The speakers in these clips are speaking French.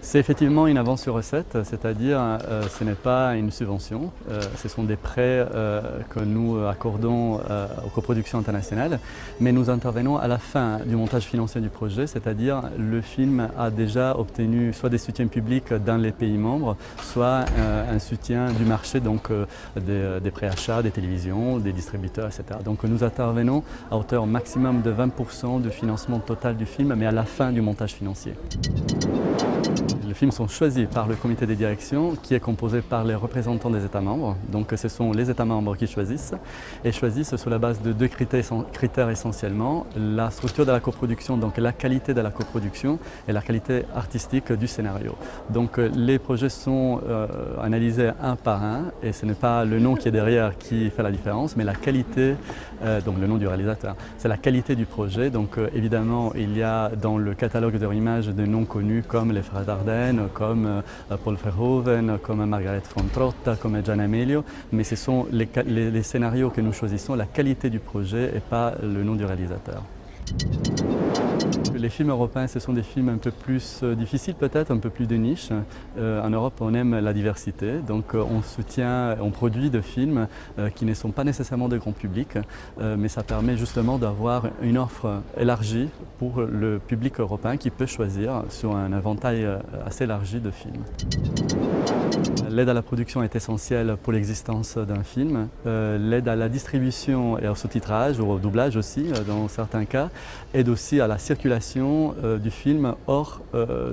C'est effectivement une avance sur recette, c'est-à-dire ce n'est pas une subvention, ce sont des prêts que nous accordons aux coproductions internationales, mais nous intervenons à la fin du montage financier du projet, c'est-à-dire le film a déjà obtenu soit des soutiens publics dans les pays membres, soit un soutien du marché, donc des préachats, des télévisions, des distributeurs, etc. Donc nous intervenons à hauteur maximum de 20% du financement total du film, mais à la fin du montage financier. Les films sont choisis par le comité de direction qui est composé par les représentants des États membres. Donc ce sont les États membres qui choisissent et choisissent sur la base de deux critères essentiellement. La structure de la coproduction, donc la qualité de la coproduction et la qualité artistique du scénario. Donc les projets sont analysés un par un et ce n'est pas le nom qui est derrière qui fait la différence, mais la qualité, donc le nom du réalisateur. C'est la qualité du projet. Donc évidemment il y a dans le catalogue de images des noms connus comme les frères Dardenne, comme Paul Verhoeven, comme Margaret von Trotta, comme Gian Amelio, mais ce sont les scénarios que nous choisissons, la qualité du projet et pas le nom du réalisateur. Les films européens, ce sont des films un peu plus difficiles peut-être, un peu plus de niche. En Europe, on aime la diversité, donc on produit des films qui ne sont pas nécessairement de grand public, mais ça permet justement d'avoir une offre élargie pour le public européen qui peut choisir sur un éventail assez élargi de films. L'aide à la production est essentielle pour l'existence d'un film. L'aide à la distribution et au sous-titrage ou au doublage aussi, dans certains cas, aide aussi à la circulation du film hors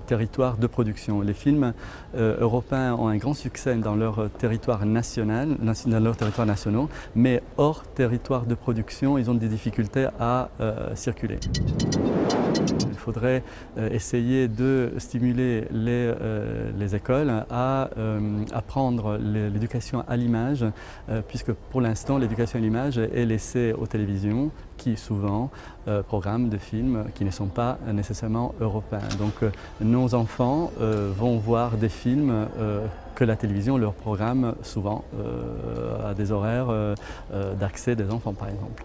territoire de production. Les films européens ont un grand succès dans leur territoire national, dans leurs territoires nationaux, mais hors territoire de production, ils ont des difficultés à circuler. Il faudrait essayer de stimuler les écoles à apprendre l'éducation à l'image, puisque pour l'instant l'éducation à l'image est laissée aux télévisions qui souvent programment des films qui ne sont pas nécessairement européens. Donc nos enfants vont voir des films que la télévision leur programme souvent à des horaires d'accès des enfants par exemple.